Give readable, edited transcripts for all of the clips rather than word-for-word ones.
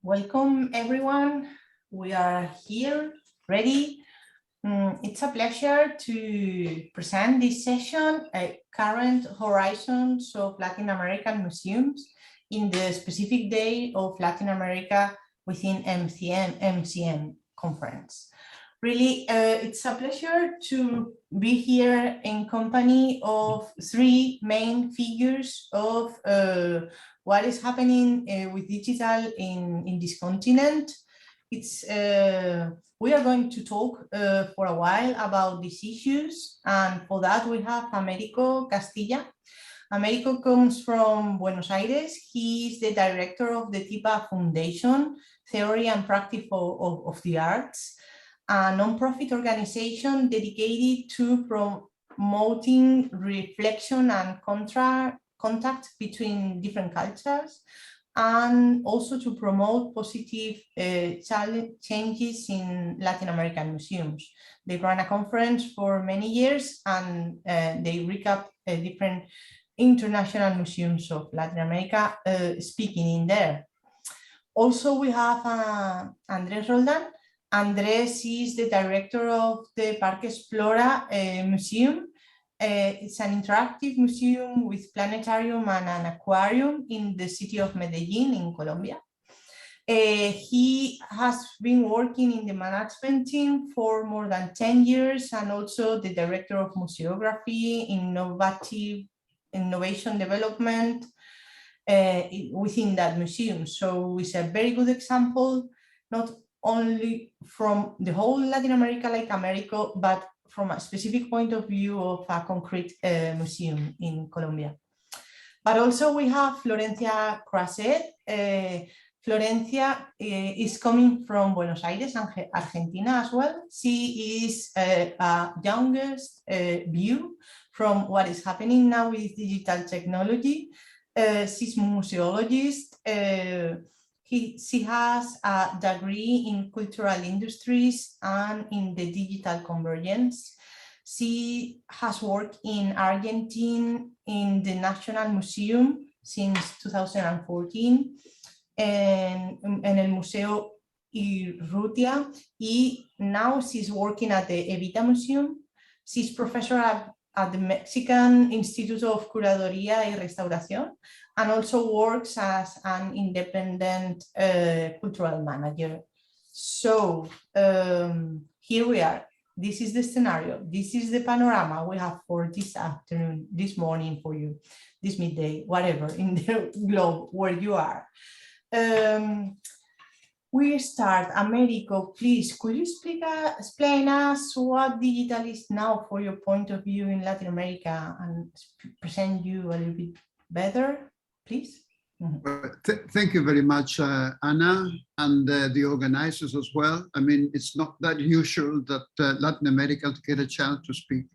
Welcome everyone. We are here, ready. It's a pleasure to present this session, Current Horizons of Latin American Museums in the specific day of Latin America within MCM conference. Really, it's a pleasure to be here in company of three main figures of what is happening with digital in this continent. It's we are going to talk for a while about these issues, and for that we have Américo Castilla. Americo comes from Buenos Aires. He is the director of the TyPA Foundation, Theory and Practice of the Arts, a non-profit organization dedicated to promoting reflection and contact between different cultures, and also to promote positive changes in Latin American museums. They ran a conference for many years, and they recap different international museums of Latin America speaking in there. Also, we have Andrés Roldán. Andrés is the director of the Parque Explora museum. It's an interactive museum with planetarium and an aquarium in the city of Medellin in Colombia. He has been working in the management team for more than 10 years and also the director of museography, innovation development within that museum. So it's a very good example, not only from the whole Latin America like Americo, but from a specific point of view of a concrete museum in Colombia. But also we have Florencia Croizet. Florencia is coming from Buenos Aires, Argentina as well. She is a youngest view from what is happening now with digital technology. She's a museologist. She has a degree in cultural industries and in the digital convergence. She has worked in Argentina in the National Museum since 2014 and in el Museo Evita, and now she's working at the Evita Museum. She's professor at the Mexican Institute of Curaduría y Restauración, and also works as an independent cultural manager. So here we are. This is the scenario. This is the panorama we have for this afternoon, this morning for you, this midday, whatever, in the globe where you are. We start. Americo, please, could you explain us what digital is now for your point of view in Latin America and present you a little bit better, please? Well, thank you very much, Anna, and the organizers as well. I mean, it's not that usual that Latin Americans get a chance to speak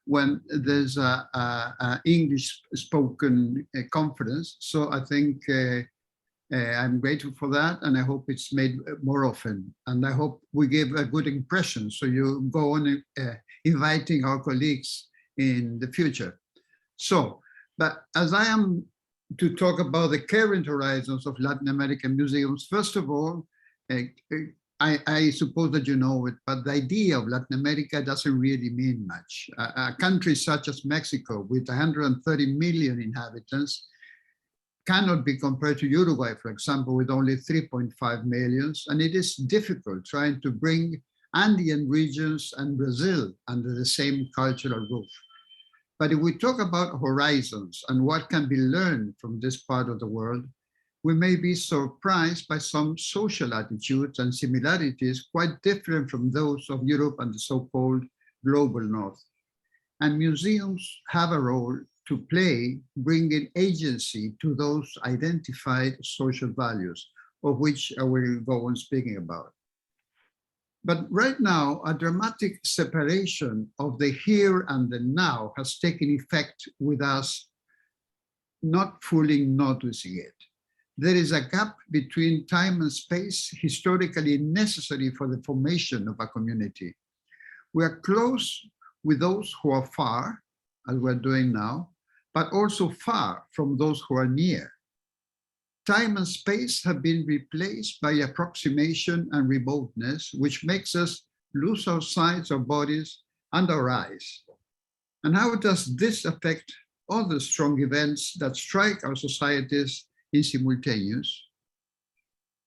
when there's a English-spoken conference. So I think I'm grateful for that, and I hope it's made more often. And I hope we give a good impression, so you go on inviting our colleagues in the future. So, but as I am to talk about the current horizons of Latin American museums, first of all, I suppose that you know it, but the idea of Latin America doesn't really mean much. A country such as Mexico, with 130 million inhabitants, cannot be compared to Uruguay, for example, with only 3.5 million. And it is difficult trying to bring Andean regions and Brazil under the same cultural roof. But if we talk about horizons and what can be learned from this part of the world, we may be surprised by some social attitudes and similarities quite different from those of Europe and the so-called global North. And museums have a role to play, bringing agency to those identified social values, of which I will go on speaking about. But right now, a dramatic separation of the here and the now has taken effect with us not fully noticing it. There is a gap between time and space historically necessary for the formation of a community. We are close with those who are far, as we're doing now, but also far from those who are near. time and space have been replaced by approximation and remoteness, which makes us lose our sights, our bodies, and our eyes. And how does this affect other strong events that strike our societies in simultaneous?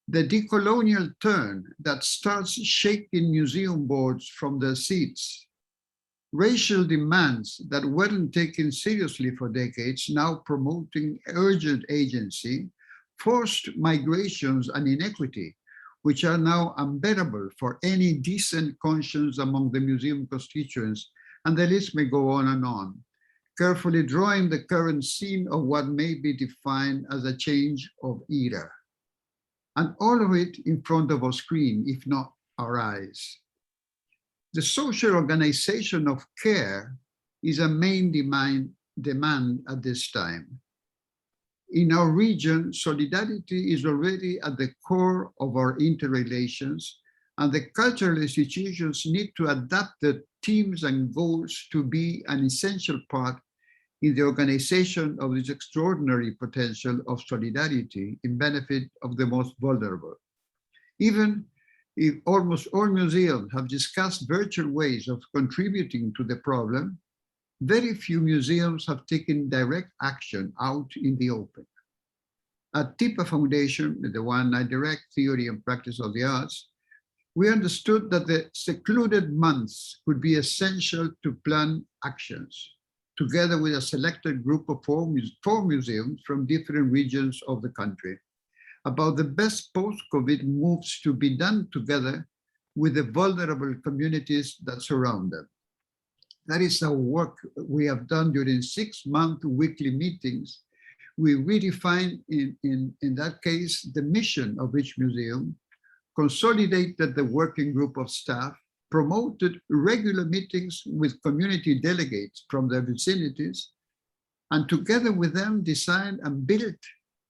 The decolonial turn that starts shaking museum boards from their seats, racial demands that weren't taken seriously for decades, now promoting urgent agency, forced migrations and inequity, which are now unbearable for any decent conscience among the museum constituents, and the list may go on, carefully drawing the current scene of what may be defined as a change of era. And all of it in front of our screen, if not our eyes. The social organization of care is a main demand at this time. In our region, solidarity is already at the core of our interrelations, and the cultural institutions need to adapt their teams and goals to be an essential part in the organization of this extraordinary potential of solidarity in benefit of the most vulnerable. Even if almost all museums have discussed virtual ways of contributing to the problem, very few museums have taken direct action out in the open. At TyPA Foundation, the one I direct, Theory and Practice of the Arts, we understood that the secluded months could be essential to plan actions, together with a selected group of four museums from different regions of the country, about the best post-COVID moves to be done together with the vulnerable communities that surround them. That is our work we have done during 6-month weekly meetings. We redefined in that case the mission of each museum, consolidated the working group of staff, promoted regular meetings with community delegates from their vicinities, and together with them designed and built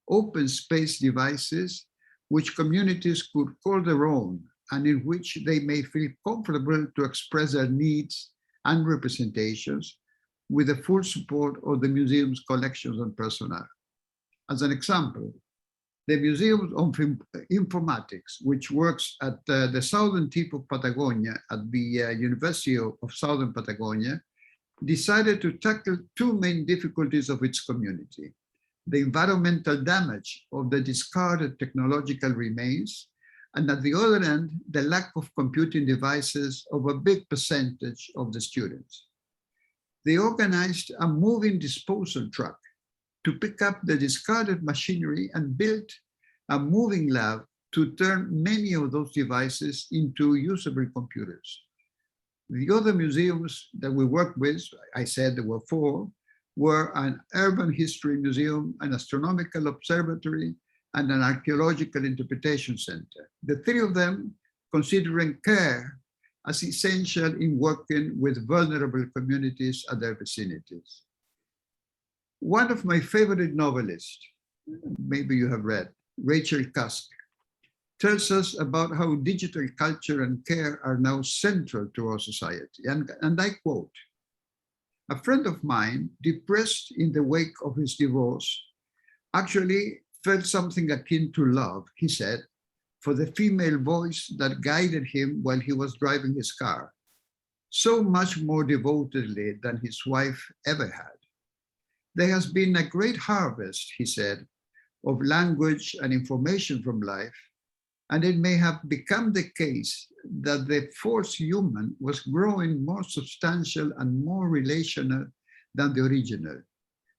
open space devices which communities could call their own and in which they may feel comfortable to express their needs and representations with the full support of the museum's collections and personnel. As an example, the Museum of Informatics, which works at the southern tip of Patagonia at the University of Southern Patagonia, decided to tackle two main difficulties of its community: the environmental damage of the discarded technological remains, and at the other end, the lack of computing devices of a big percentage of the students. They organized a moving disposal truck to pick up the discarded machinery and built a moving lab to turn many of those devices into usable computers. The other museums that we worked with, I said there were 4, were an urban history museum, an astronomical observatory, and an archaeological interpretation center. The 3 of them considering care as essential in working with vulnerable communities at their vicinities. One of my favorite novelists, maybe you have read, Rachel Cusk, tells us about how digital culture and care are now central to our society. And I quote, "A friend of mine, depressed in the wake of his divorce, actually felt something akin to love," he said, "for the female voice that guided him while he was driving his car, so much more devotedly than his wife ever had. There has been a great harvest," he said, "of language and information from life, and it may have become the case that the fourth human was growing more substantial and more relational than the original,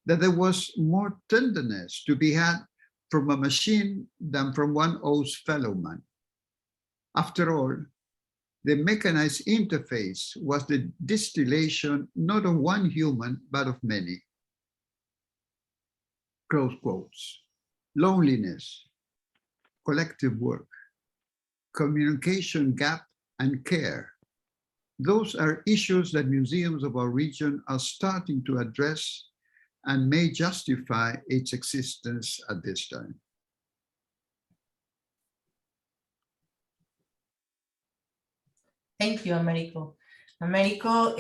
that there was more tenderness to be had from a machine than from one one's fellow man. After all, the mechanized interface was the distillation not of one human, but of many." Close quotes. Loneliness, collective work, communication gap, and care. Those are issues that museums of our region are starting to address and may justify its existence at this time. Thank you, Americo. Americo,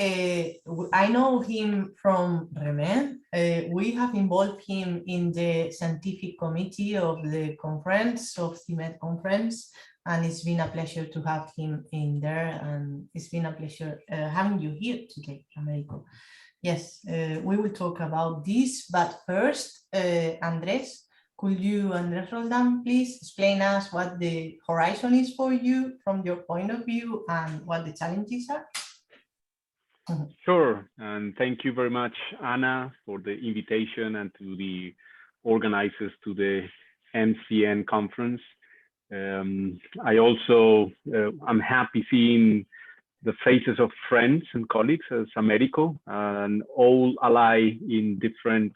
I know him from REMED, We have involved him in the scientific committee of the conference, of the REMED conference, and it's been a pleasure to have him in there, and it's been a pleasure having you here today, Americo. Yes, we will talk about this, but first, Andrés, could you, Andrés Roldán, please explain us what the horizon is for you from your point of view and what the challenges are? Sure, and thank you very much, Anna, for the invitation and to the organizers to the MCN conference. I also, I'm happy seeing the faces of friends and colleagues as Americo, and all ally in different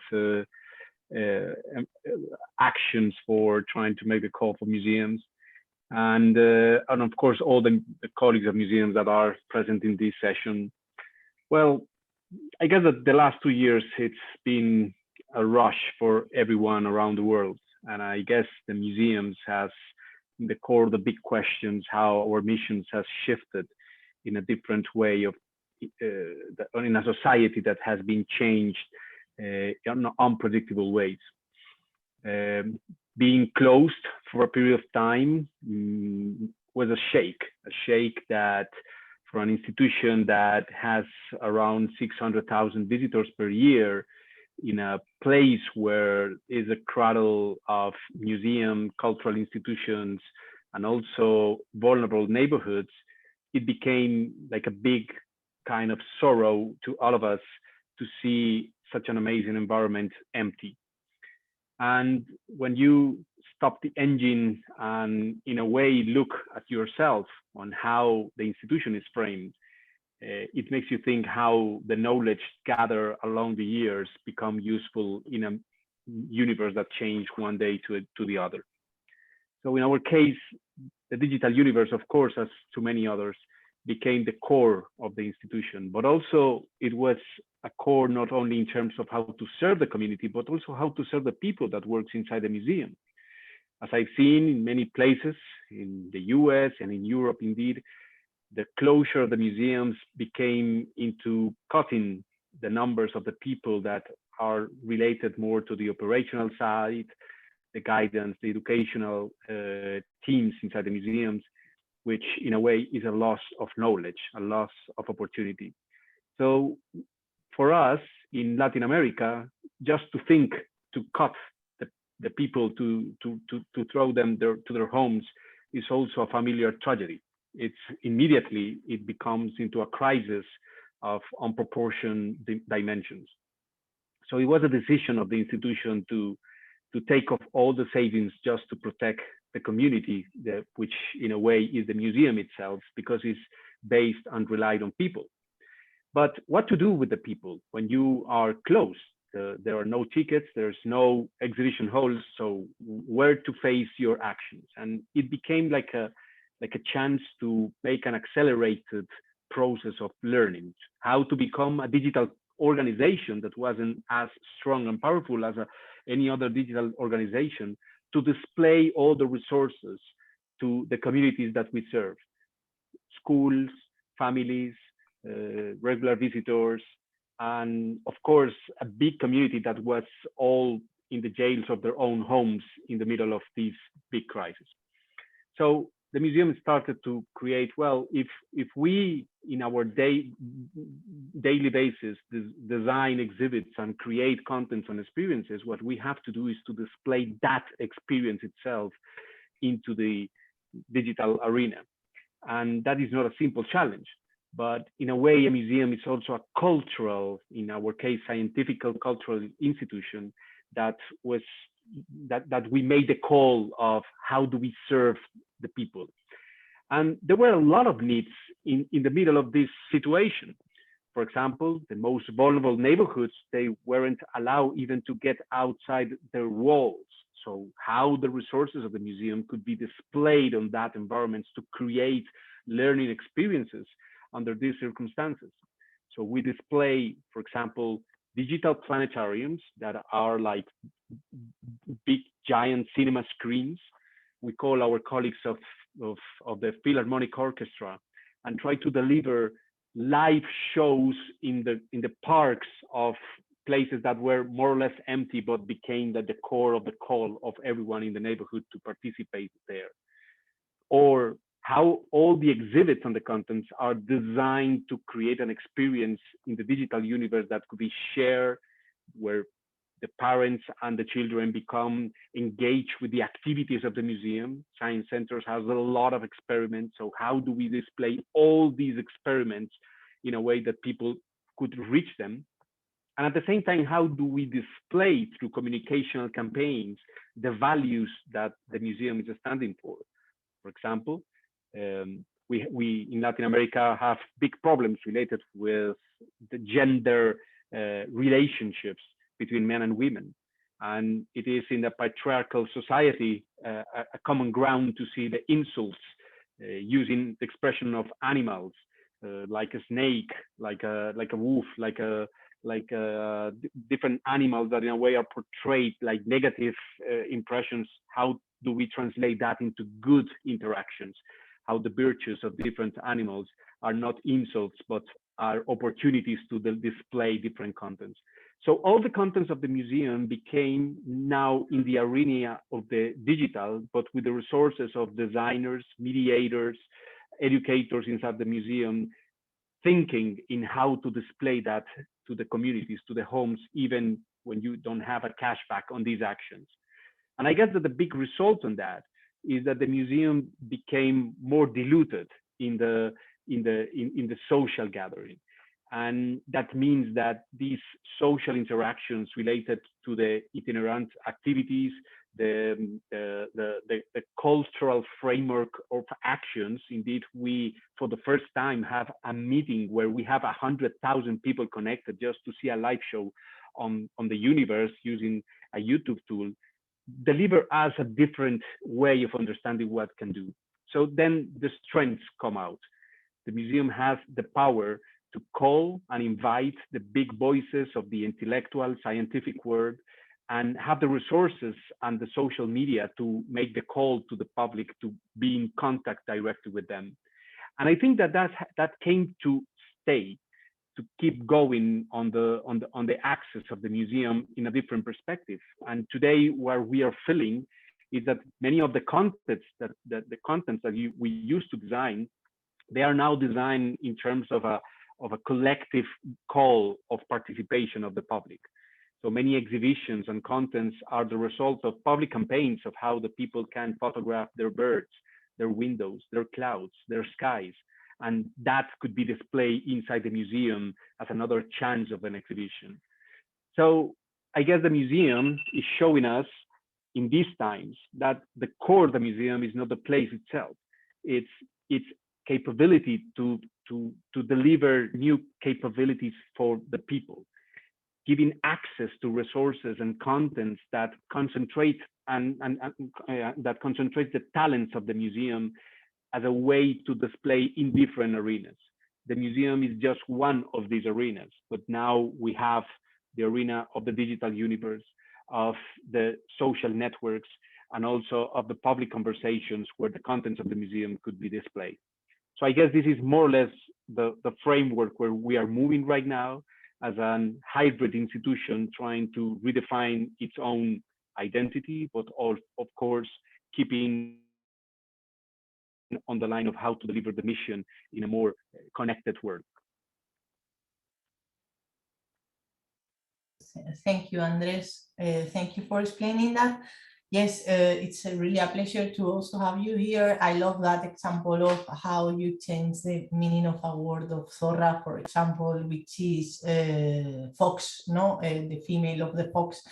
actions for trying to make a call for museums. And of course, all the colleagues of museums that are present in this session. Well, I guess that the last 2 years, it's been a rush for everyone around the world. And I guess the museums has, in the core of the big questions, how our missions has shifted in a different way of, in a society that has been changed in unpredictable ways. Being closed for a period of time was a shake that, for an institution that has around 600,000 visitors per year, in a place where is a cradle of museum, cultural institutions, and also vulnerable neighborhoods, it became like a big kind of sorrow to all of us to see such an amazing environment empty. And when you stop the engine and in a way look at yourself on how the institution is framed, it makes you think how the knowledge gathered along the years become useful in a universe that changed one day to the other. So in our case, the digital universe, of course, as to many others, became the core of the institution, but also it was a core not only in terms of how to serve the community, but also how to serve the people that works inside the museum. As I've seen in many places in the US and in Europe, indeed, the closure of the museums became into cutting the numbers of the people that are related more to the operational side, the guidance, the educational teams inside the museums, which in a way is a loss of knowledge, a loss of opportunity. So for us in Latin America, just to think to cut the people to throw them to their homes is also a familiar tragedy. It's immediately, it becomes into a crisis of unproportioned dimensions. So it was a decision of the institution to take off all the savings just to protect the community, which in a way is the museum itself, because it's based and relied on people. But what to do with the people when you are closed? There are no tickets, there's no exhibition halls, so where to face your actions? And it became like a chance to make an accelerated process of learning, how to become a digital organization that wasn't as strong and powerful as any other digital organization, to display all the resources to the communities that we serve, schools, families, regular visitors, and of course, a big community that was all in the jails of their own homes in the middle of this big crisis. So the museum started to create, well, if we in our daily basis design exhibits and create contents and experiences, what we have to do is to display that experience itself into the digital arena. And that is not a simple challenge, but in a way, a museum is also a cultural, in our case, scientific cultural institution that we made the call of how do we serve the people. And there were a lot of needs in the middle of this situation. For example, the most vulnerable neighborhoods, they weren't allowed even to get outside their walls. So how the resources of the museum could be displayed on that environment to create learning experiences under these circumstances. So we display, for example, digital planetariums that are like big giant cinema screens. We call our colleagues of the Philharmonic Orchestra and try to deliver live shows in the parks of places that were more or less empty, but became the core of the call of everyone in the neighborhood to participate there. Or how all the exhibits and the contents are designed to create an experience in the digital universe that could be shared, where the parents and the children become engaged with the activities of the museum. Science Centers has a lot of experiments. So how do we display all these experiments in a way that people could reach them? And at the same time, how do we display through communicational campaigns the values that the museum is standing for? For example, we in Latin America have big problems related with the gender relationships between men and women. And it is in the patriarchal society a common ground to see the insults using the expression of animals, like a snake, like a wolf, like different animals that in a way are portrayed like negative impressions. How do we translate that into good interactions? How the virtues of different animals are not insults, but are opportunities to display different contents. So all the contents of the museum became now in the arena of the digital, but with the resources of designers, mediators, educators inside the museum, thinking in how to display that to the communities, to the homes, even when you don't have a cashback on these actions. And I guess that the big result on that is that the museum became more diluted in the social gathering. And that means that these social interactions related to the itinerant activities, the cultural framework of actions. Indeed, we, for the first time, have a meeting where we have 100,000 people connected just to see a live show on the universe using a YouTube tool, deliver us a different way of understanding what can do. So then the strengths come out. The museum has the power to call and invite the big voices of the intellectual, scientific world, and have the resources and the social media to make the call to the public to be in contact directly with them. And I think that that came to stay, to keep going on the axis of the museum in a different perspective. And today, what we are feeling is that many of the contents that we used to design, they are now designed in terms of a collective call of participation of the public. So many exhibitions and contents are the result of public campaigns of how the people can photograph their birds, their windows, their clouds, their skies. And that could be displayed inside the museum as another chance of an exhibition. So I guess the museum is showing us in these times that the core of the museum is not the place itself. It's its capability to deliver new capabilities for the people, giving access to resources and contents that concentrate that concentrate the talents of the museum as a way to display in different arenas. The museum is just one of these arenas, but now we have the arena of the digital universe, of the social networks, and also of the public conversations where the contents of the museum could be displayed. So I guess this is more or less the framework where we are moving right now as a hybrid institution trying to redefine its own identity, but all, of course, keeping on the line of how to deliver the mission in a more connected world. Thank you, Andres. Thank you for explaining that. Yes, it's really a pleasure to also have you here. I love that example of how you change the meaning of a word of zorra, for example, which is fox, no, the female of the fox,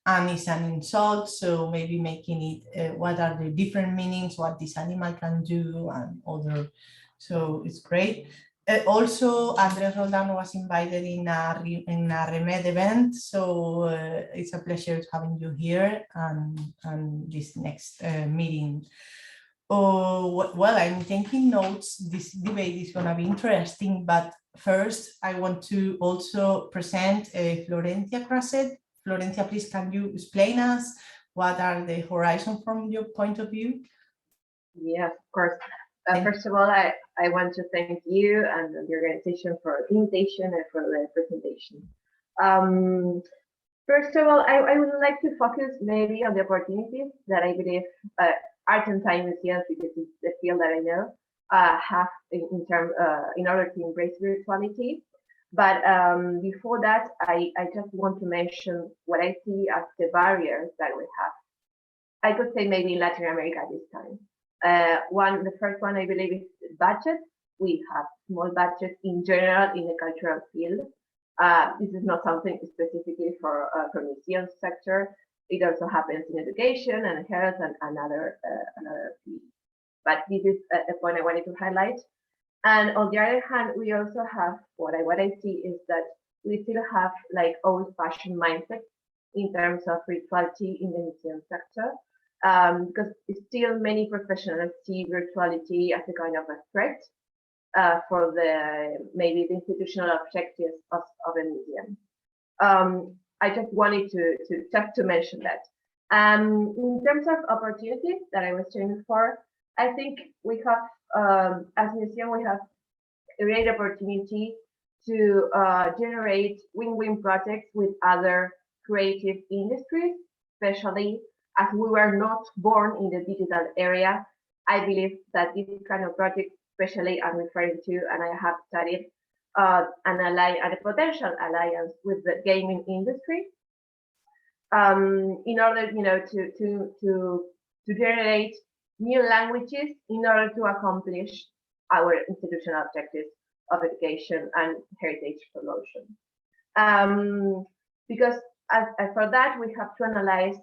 and it's an insult. So maybe making it what are the different meanings, what this animal can do, and other. So it's great. Also, Andrés Roldán was invited in a REMED event, so it's a pleasure having you here and this next meeting. Well, I'm taking notes. This debate is going to be interesting, but first I want to also present Florencia Croizet. Florencia, please, can you explain us what are the horizons from your point of view? Yeah, of course. First of all, I want to thank you and the organization for the invitation and for the presentation. First of all, I would like to focus maybe on the opportunities that I believe Argentine museums, because it's the field that I know, have in order to embrace virtuality. But before that, I just want to mention what I see as the barriers that we have. I could say maybe in Latin America this time. The first one I believe is budget. We have small budgets in general in the cultural field. This is not something specifically for museum sector. It also happens in education and health and another fields. But this is a point I wanted to highlight. And on the other hand, we also have what I see is that we still have like old-fashioned mindset in terms of virtuality in the museum sector, because still many professionals see virtuality as a kind of a threat for maybe the institutional objectives of a museum. I just wanted to mention that. In terms of opportunities that I was saying before, I think we have, as a museum, we have a great opportunity to generate win-win projects with other creative industries, especially as we were not born in the digital area. I believe that this kind of project, especially I'm referring to, and I have studied a potential alliance with the gaming industry, in order, to generate new languages in order to accomplish our institutional objectives of education and heritage promotion. Because for that, we have to analyze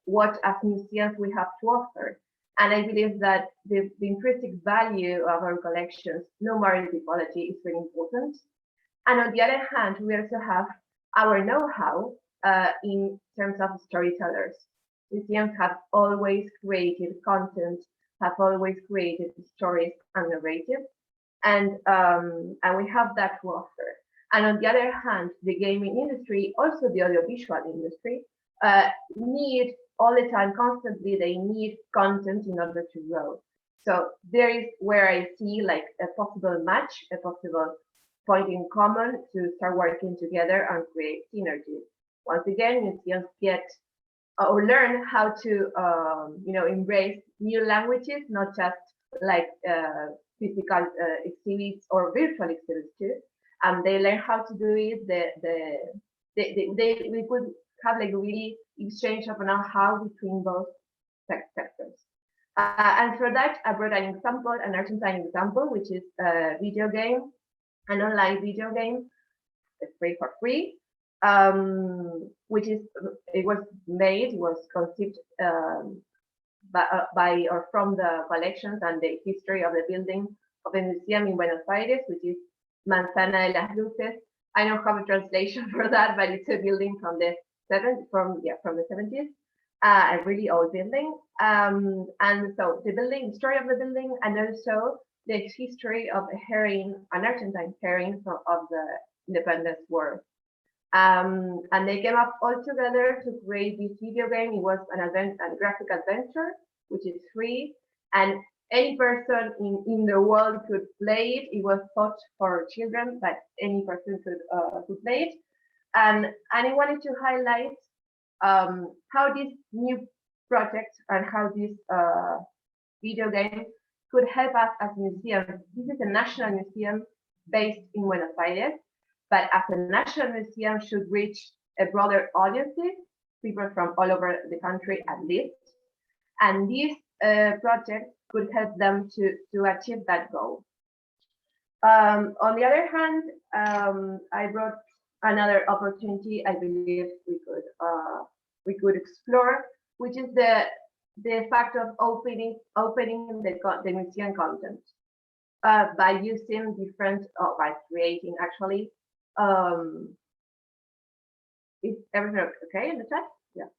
what as museums we have to offer. And I believe that the intrinsic value of our collections, no matter the quality, is very important. And on the other hand, we also have our know-how in terms of storytellers. Museums have always created content, have always created stories and narratives, and we have that to offer. And on the other hand, the gaming industry, also the audiovisual industry, need all the time, constantly, they need content in order to grow. So there is where I see like a possible match, a possible point in common to start working together and create synergies. Once again, museums get or learn how to embrace new languages, not just like physical exhibits or virtual exhibits too. And they learn how to do it. We could have like really exchange of know-how between both sectors. And for that, I brought an example, an Argentine example, which is a video game, an online video game, it's for free, which is, it was conceived by or from the collections and the history of the building of a museum in Buenos Aires, which is Manzana de las Luces. I don't have a translation for that, but it's a building from the 70s, a really old building. And so the building, story of the building, and also the history of a heroine, an Argentine heroine of the independence war. And they came up all together to create this video game. It was a graphic adventure, which is free, and any person in the world could play it. It was thought for children, but any person could play it. And I wanted to highlight how this new project and how this video game could help us as museums. This is a national museum based in Buenos Aires, but as a national museum should reach a broader audiences, people from all over the country at least. And this project could help them to achieve that goal. On the other hand, I brought another opportunity I believe we could explore, which is the fact of opening the museum content by using different, by creating actually. Is everything okay in the chat? Yeah.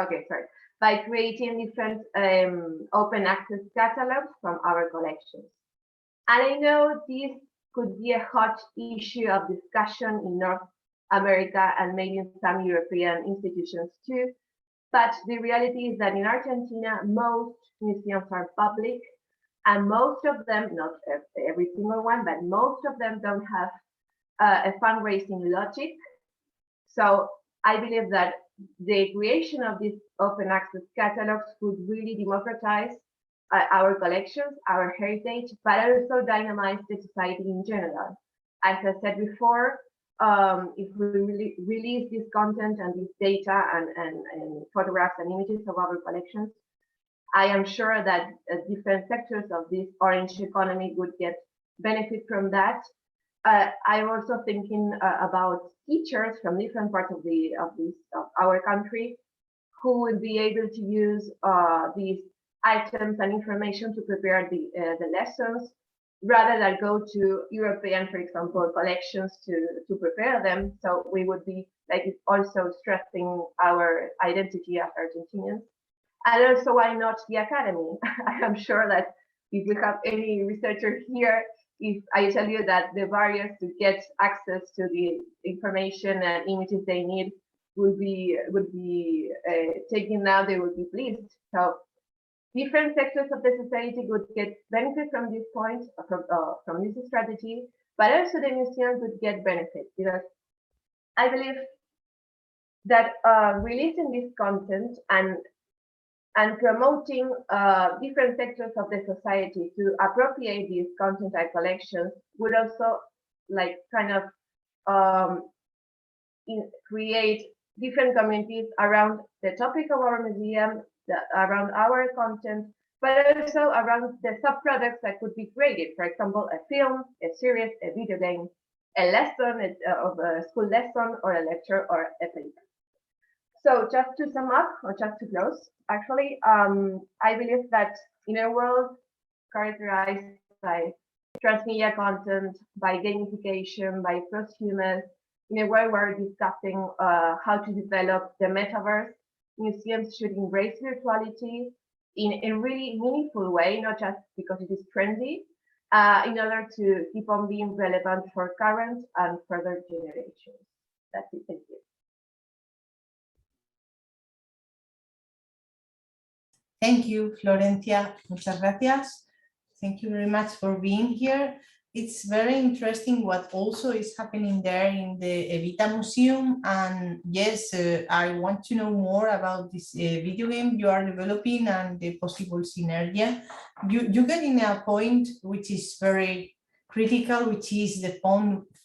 Okay, sorry. By creating different open access catalogs from our collections. And I know this could be a hot issue of discussion in North America and maybe in some European institutions too. But the reality is that in Argentina, most museums are public, and most of them, not every single one, but most of them don't have a fundraising logic. So I believe that the creation of these open access catalogs would really democratize our collections, our heritage, but also dynamize the society in general. As I said before, if we really release this content and this data and photographs and images of our collections, I am sure that different sectors of this orange economy would get benefit from that. I'm also thinking about teachers from different parts of our country who would be able to use these items and information to prepare the lessons, rather than go to European, for example, collections to prepare them. So we would be like also stressing our identity as Argentinians. And also, why not the academy? I am sure that if we have any researcher here, if I tell you that the barriers to get access to the information and images they need would be taken now, they would be pleased. So different sectors of the society would get benefit from this point, from this strategy, but also the museums would get benefit, because I believe that releasing this content and promoting different sectors of the society to appropriate these content and collections would also like kind of create different communities around the topic of our museum, around our content, but also around the sub-products that could be created. For example, a film, a series, a video game, a lesson of a school lesson, or a lecture, or a paper. So just to sum up, or just to close, actually, I believe that in a world characterized by transmedia content, by gamification, by prosumer, in a way we're discussing how to develop the metaverse, museums should embrace virtuality in a really meaningful way, not just because it is trendy, in order to keep on being relevant for current and further generations. That's it. Thank you. Thank you, Florencia. Muchas gracias. Thank you very much for being here. It's very interesting what also is happening there in the Evita Museum. And yes, I want to know more about this video game you are developing and the possible synergy. You get in a point which is very critical, which is the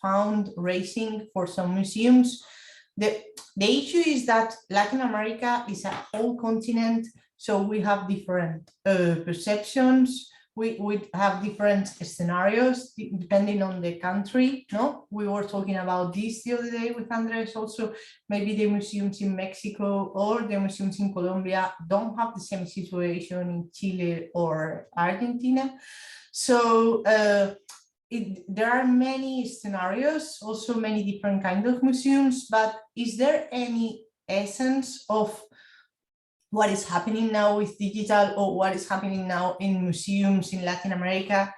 fundraising for some museums. The issue is that Latin America is a whole continent, so we have different perceptions. We have different scenarios depending on the country. No, we were talking about this the other day with Andres. Also, maybe the museums in Mexico or the museums in Colombia don't have the same situation in Chile or Argentina. So there are many scenarios, also many different kinds of museums. But is there any essence of what is happening now with digital, or what is happening now in museums in Latin America?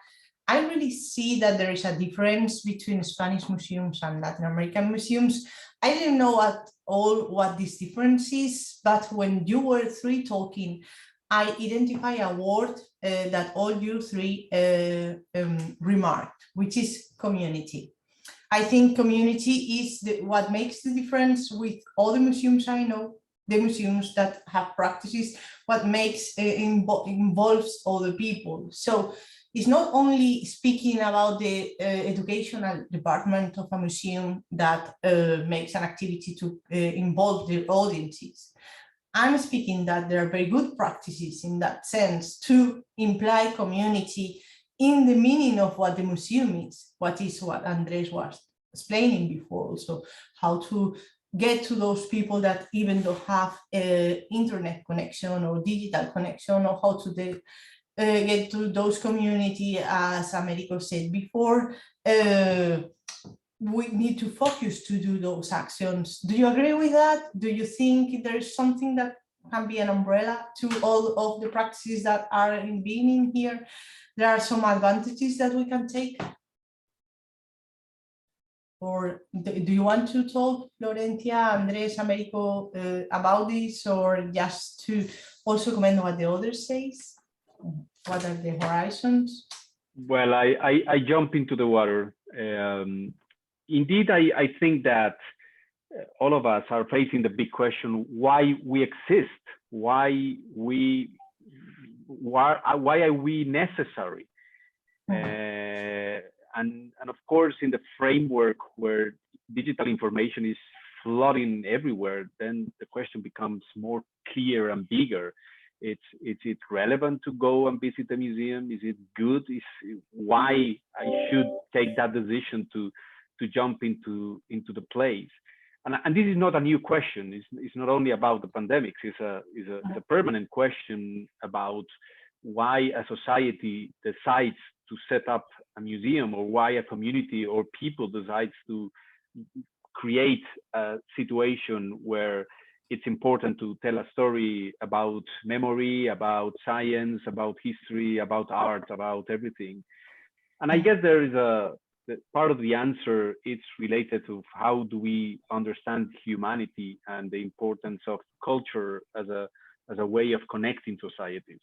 I really see that there is a difference between Spanish museums and Latin American museums. I didn't know at all what this difference is, but when you were three talking, I identify a word that all you three remarked, which is community. I think community is what makes the difference with all the museums I know, the museums that have practices, what makes involves all the people. So it's not only speaking about the educational department of a museum that makes an activity to involve the audiences. I'm speaking that there are very good practices in that sense to imply community in the meaning of what the museum is, what Andres was explaining before, also how to get to those people that even don't have internet connection or digital connection, or how to get to those community, as Americo said before. We need to focus to do those actions. Do you agree with that? Do you think there is something that can be an umbrella to all of the practices that are being in here? There are some advantages that we can take? Or do you want to talk, Florencia, Andres, Americo, about this, or just to also comment what the others says? What are the horizons? Well, I jump into the water. indeed, I think that all of us are facing the big question: why we exist? Why are we necessary? And of course, in the framework where digital information is flooding everywhere, then the question becomes more clear and bigger. Is it relevant to go and visit a museum? Is it good? Why I should take that decision to jump into the place? And this is not a new question. It's not only about the pandemics. It's a permanent question about why a society decides to set up a museum, or why a community or people decides to create a situation where it's important to tell a story about memory, about science, about history, about art, about everything. And I guess there is part of the answer is related to how do we understand humanity and the importance of culture as a way of connecting societies,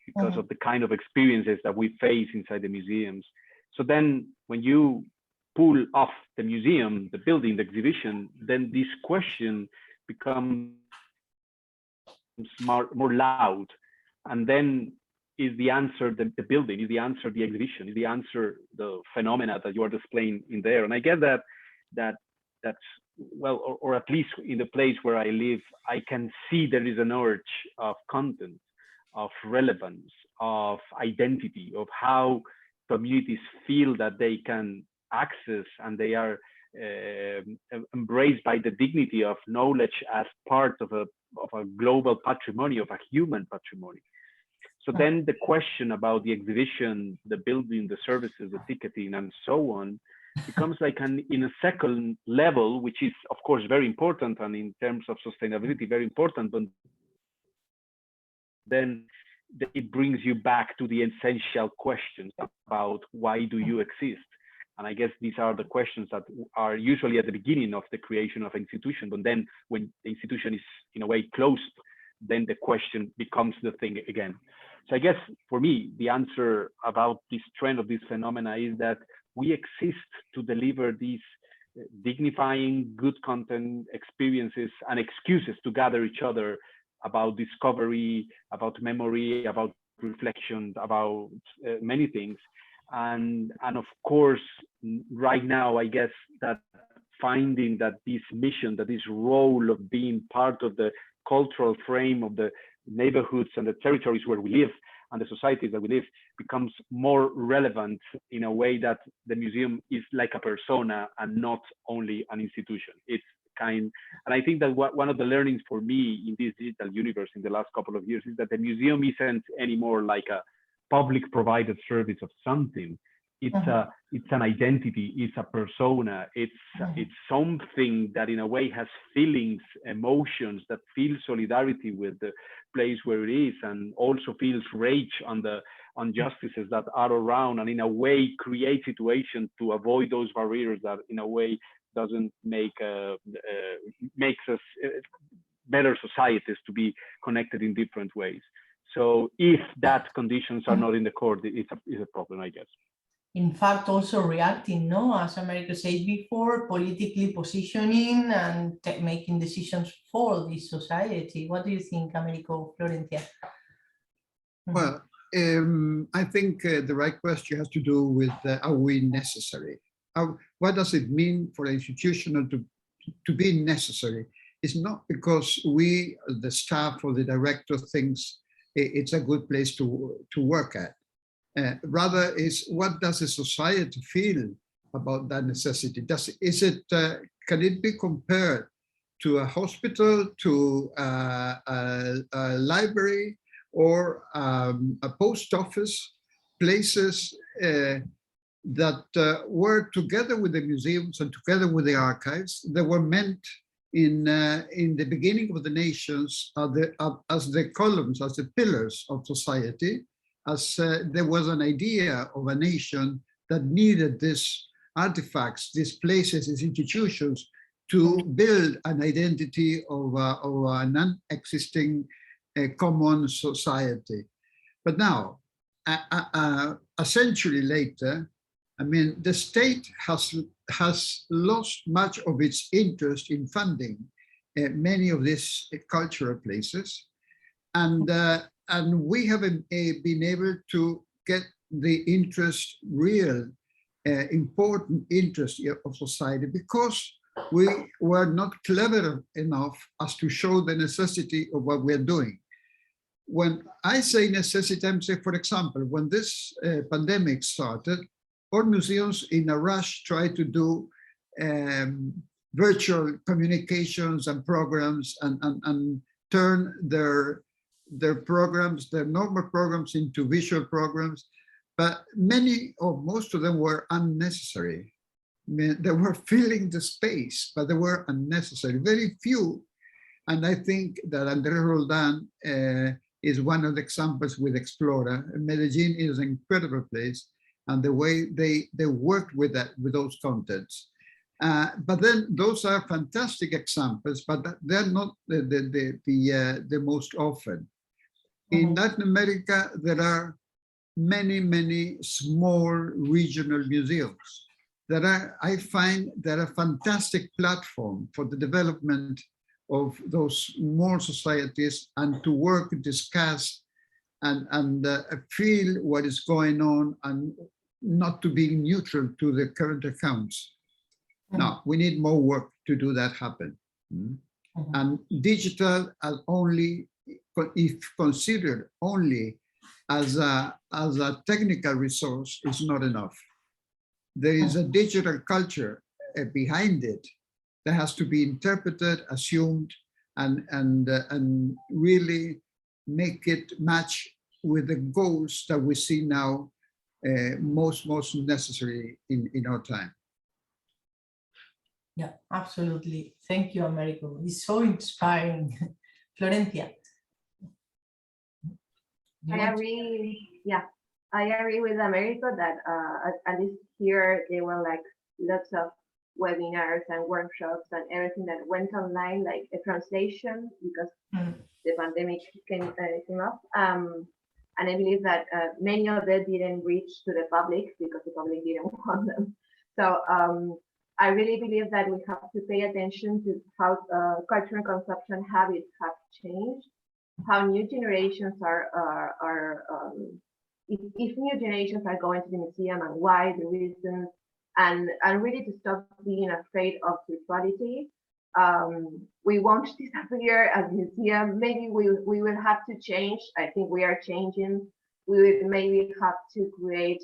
because of the kind of experiences that we face inside the museums. So then when you pull off the museum, the building, the exhibition, then this question becomes more loud. And then is the answer the building? Is the answer the exhibition? Is the answer the phenomena that you are displaying in there? And I guess that's well, or at least in the place where I live, I can see there is an urge of content, of relevance, of identity, of how communities feel that they can access and they are embraced by the dignity of knowledge as part of a global patrimony, of a human patrimony. So then the question about the exhibition, the building, the services, the ticketing, and so on, becomes like in a second level, which is of course very important, and in terms of sustainability very important, but then it brings you back to the essential questions about why do you exist? And I guess these are the questions that are usually at the beginning of the creation of an institution, but then when the institution is in a way closed, then the question becomes the thing again. So I guess for me, the answer about this trend of this phenomena is that we exist to deliver these dignifying, good content, experiences, and excuses to gather each other about discovery, about memory, about reflection, about many things. And of course, right now, I guess that finding that this mission, that this role of being part of the cultural frame of the neighborhoods and the territories where we live and the societies that we live becomes more relevant in a way that the museum is like a persona and not only an institution. And I think that one of the learnings for me in this digital universe in the last couple of years is that the museum isn't anymore like a public provided service of something. It's an identity, it's a persona, it's something that in a way has feelings, emotions, that feel solidarity with the place where it is, and also feels rage on the injustices that are around, and in a way create situations to avoid those barriers that in a way doesn't makes us better societies to be connected in different ways. So if that conditions are not in the core, it's a problem, I guess. In fact, also reacting, no, as Americo said before, politically positioning and making decisions for this society. What do you think, Americo, Florencia? Well, I think the right question has to do with are we necessary? What does it mean for an institution to be necessary? It's not because we, the staff or the director, thinks it's a good place to work at. Rather, is what does a society feel about that necessity? Can it be compared to a hospital, to a library, or a post office? Places that were together with the museums and together with the archives, that were meant in the beginning of the nations as the columns, as the pillars of society, as there was an idea of a nation that needed these artifacts, these places, these institutions to build an identity of a non-existing common society. But now, a century later, I mean, the state has lost much of its interest in funding many of these cultural places, and we haven't been able to get the interest, real important interest of society, because we were not clever enough as to show the necessity of what we're doing. When I say necessity, I'm saying, for example, when this pandemic started, all museums in a rush tried to do virtual communications and programs and turn their programs, their normal programs, into visual programs. But many or most of them were unnecessary. I mean, they were filling the space, but they were unnecessary. Very few. And I think that Andrés Roldán is one of the examples with Explora. Medellin is an incredible place, and the way they worked with those contents. But then those are fantastic examples, but they're not the most often. In Latin America, there are many small regional museums that I find that a fantastic platform for the development of those small societies, and to work, discuss, and feel what is going on, and not to be neutral to the current accounts. No, we need more work to do that happen. And digital as only, if considered only as a technical resource, is not enough. There is a digital culture behind it that has to be interpreted, assumed, and really make it match with the goals that we see now most necessary in our time. Yeah, absolutely. Thank you, Americo. It's so inspiring. Florencia. I agree. Yeah, I agree with Americo that at least here there were like lots of webinars and workshops and everything that went online, like a translation, because the pandemic came up. And I believe that many of them didn't reach to the public because the public didn't want them. So I really believe that we have to pay attention to how cultural consumption habits have changed, how new generations if new generations are going to the museum, and why, the reasons, and really to stop being afraid of virtuality. We won't disappear as a museum. Maybe we will have to change. I think we are changing. We will maybe have to create,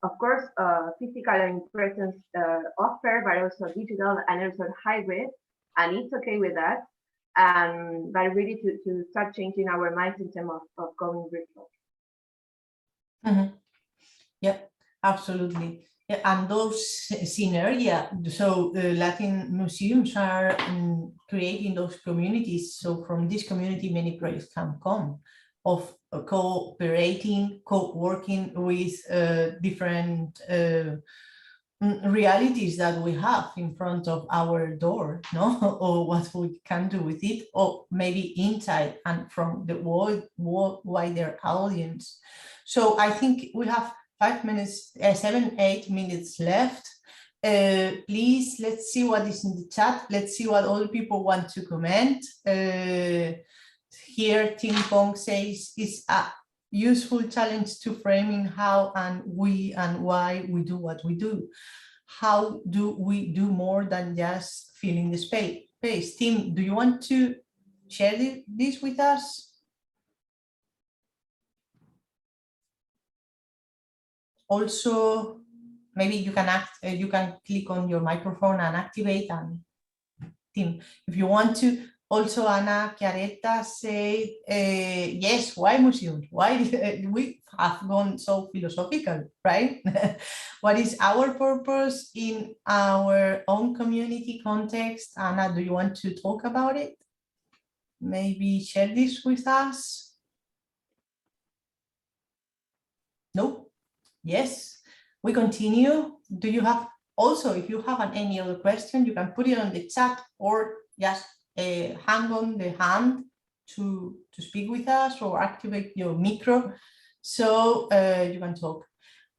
of course, physical and in-presence offer, but also digital and also hybrid, and it's okay with that. But really to start changing our minds in terms of going virtual. Yeah, absolutely. Yeah, and those scenario, so Latin museums are creating those communities. So from this community, many projects can come of cooperating, co-working with different realities that we have in front of our door, no? Or what we can do with it, or maybe inside and from the wider audience. So I think we have 7, 8 minutes left. Please, let's see what is in the chat. Let's see what all people want to comment. Here, Tim Pong says it's a useful challenge to framing how and why we do what we do. How do we do more than just filling the space? Tim, do you want to share this with us? Also, maybe you can click on your microphone and activate, and Tim, if you want to. Also, Ana Chiaretta said, yes, why museums? Why we have gone so philosophical, right? What is our purpose in our own community context? Ana, do you want to talk about it? Maybe share this with us? No? Yes, we continue. Do you have, also, if you have any other question, you can put it on the chat or just hang on the hand to speak with us or activate your micro so you can talk.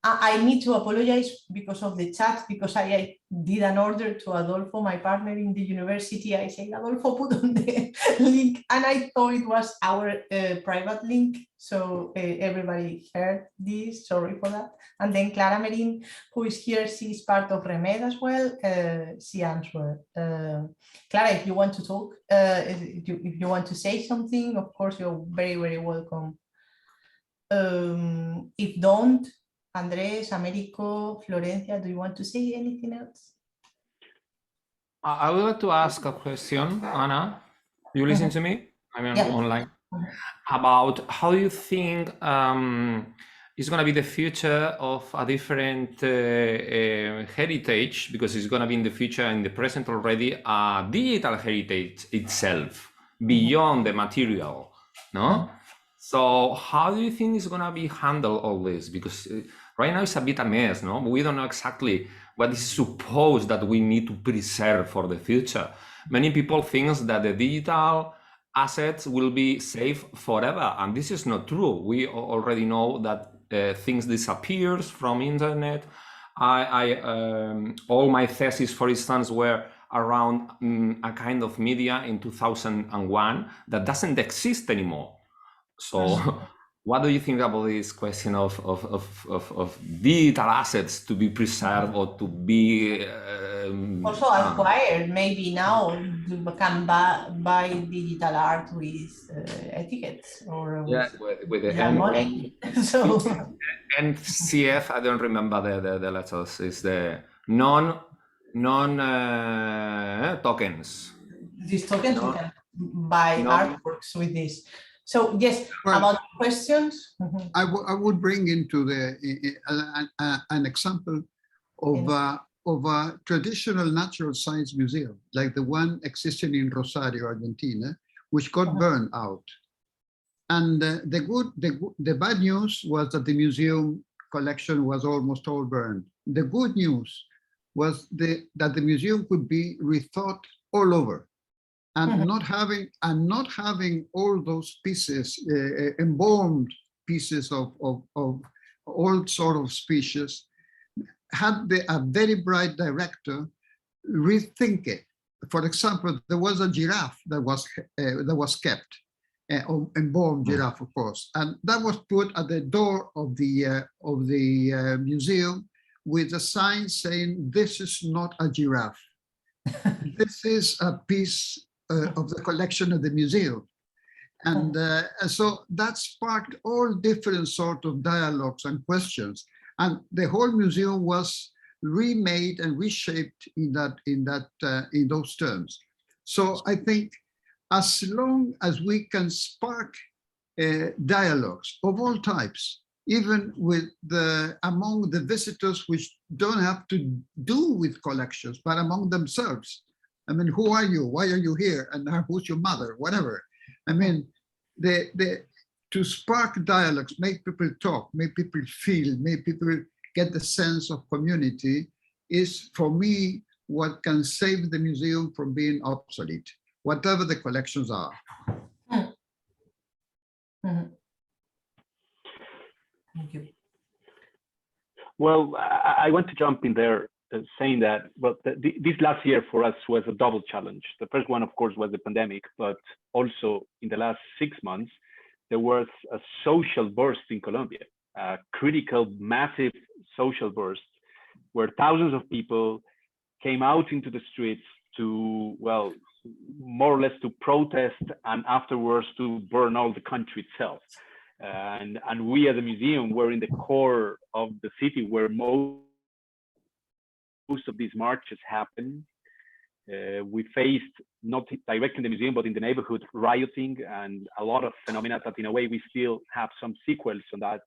I need to apologize because of the chat, because I did an order to Adolfo, my partner in the university. I said, Adolfo, put on the link, and I thought it was our private link. So everybody heard this, sorry for that. And then Clara Merin, who is here, she's part of REMED as well. She answered. Clara, if you want to talk, if you want to say something, of course, you're very, very welcome. If don't, Andrés, Americo, Florencia, do you want to say anything else? I would like to ask a question, Anna. You listen to me? I mean, Yeah. online. About how you think is going to be the future of a different heritage, because it's going to be in the future, in the present already, a digital heritage itself, beyond the material, no? So how do you think it's going to be handled, all this? Because right now it's a bit a mess, no? We don't know exactly what is supposed that we need to preserve for the future. Many people think that the digital assets will be safe forever, and this is not true. We already know that things disappears from internet. All my theses, for instance, were around a kind of media in 2001 that doesn't exist anymore. So what do you think about this question of digital assets to be preserved or to be also acquired? Maybe now you can buy digital art with etiquettes or with the money. So NCF, I don't remember the letters. Is the non tokens. These tokens you can buy artworks with this. So yes, well, about questions. I would bring into an example of a traditional natural science museum, like the one existing in Rosario, Argentina, which got burned out. And the bad news was that the museum collection was almost all burned. The good news was that the museum could be rethought all over. And not having all those pieces, embalmed pieces of all sort of species, had a very bright director rethink it. For example, there was a giraffe that was kept, embalmed giraffe, of course, and that was put at the door of the museum with a sign saying, "This is not a giraffe. This is a piece of the collection of the museum." And so that sparked all different sort of dialogues and questions, and the whole museum was remade and reshaped in those terms. So I think as long as we can spark dialogues of all types, even with among the visitors, which don't have to do with collections, but among themselves. I mean, who are you? Why are you here? And who's your mother? Whatever. I mean, to spark dialogues, make people talk, make people feel, make people get the sense of community is, for me, what can save the museum from being obsolete, whatever the collections are. Thank you. Well, I want to jump in there saying that, well, this last year for us was a double challenge. The first one, of course, was the pandemic, but also in the last 6 months, there was a social burst in Colombia, a critical, massive social burst, where thousands of people came out into the streets to, well, more or less to protest and afterwards to burn all the country itself. And we as a museum were in the core of the city where most of these marches happen. We faced, not directly in the museum, but in the neighborhood, rioting and a lot of phenomena that in a way we still have some sequels on that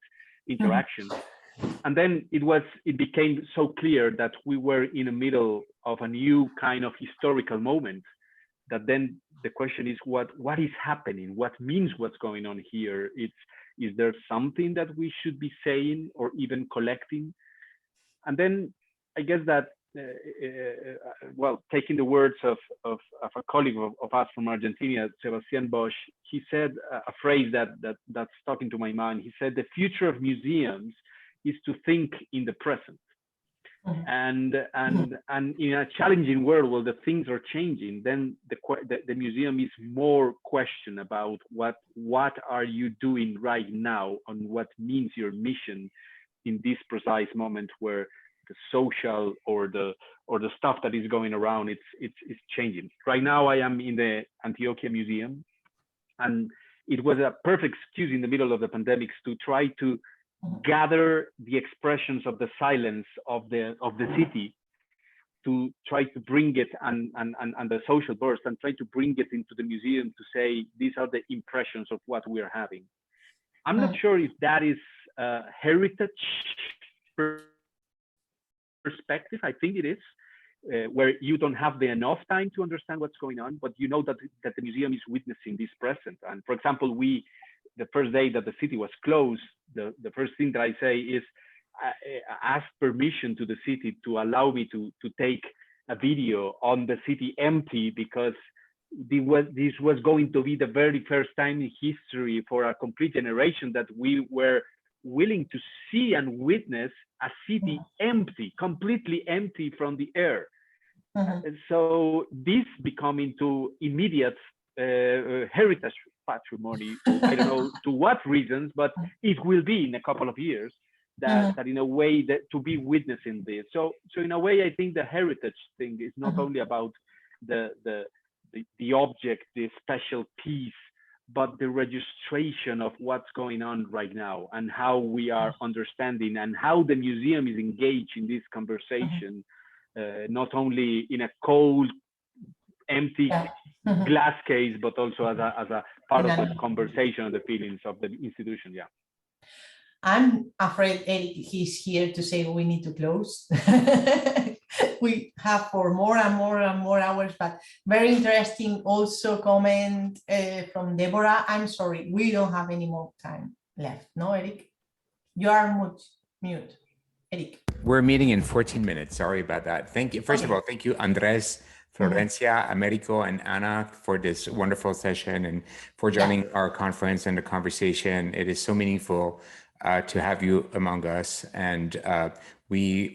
interaction. And then it became so clear that we were in the middle of a new kind of historical moment, that then the question is, what is happening? What means what's going on here? Is there something that we should be saying or even collecting? And then I guess that, well, taking the words of a colleague of us from Argentina, Sebastian Bosch, he said a phrase that's stuck into my mind. He said, the future of museums is to think in the present. Mhm. And in a challenging world where the things are changing, then the museum is more question about what are you doing right now and what means your mission in this precise moment where the social or the stuff that is going around it's changing. Right now I am in the Antioquia Museum, and it was a perfect excuse in the middle of the pandemic to try to gather the expressions of the silence of the city, to try to bring it and the social burst, and try to bring it into the museum to say these are the impressions of what we are having. I'm not sure if that is a heritage perspective. I think it is, where you don't have enough time to understand what's going on, but you know that the museum is witnessing this present. And for example, the first day that the city was closed, the first thing that I say is I ask permission to the city to allow me to take a video on the city empty, because this was going to be the very first time in history for a complete generation that we were willing to see and witness a city empty, completely empty from the air. And so this become into immediate heritage patrimony. I don't know to what reasons, but it will be in a couple of years that in a way that to be witnessing this. So in a way, I think the heritage thing is not only about the object, the special piece, but the registration of what's going on right now and how we are understanding and how the museum is engaged in this conversation, not only in a cold, empty glass case, but also as a part of the conversation and the feelings of the institution. Yeah. I'm afraid Eric, he's here to say we need to close. We have for more and more hours, but very interesting also comment from Deborah. I'm sorry, we don't have any more time left. No, Eric? You are mute. Eric. We're meeting in 14 minutes. Sorry about that. Thank you. First of all, thank you, Andrés, Florencia, Americo, and Ana for this wonderful session and for joining our conference and the conversation. It is so meaningful to have you among us, and we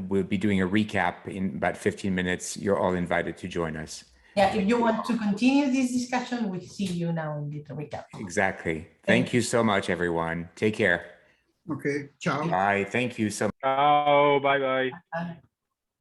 will be doing a recap in about 15 minutes. You're all invited to join us. Yeah, if you want to continue this discussion, we see you now in the recap. Exactly. Thank you so much, everyone. Take care. Okay, ciao. Bye. Thank you so much. Oh, bye-bye. Bye.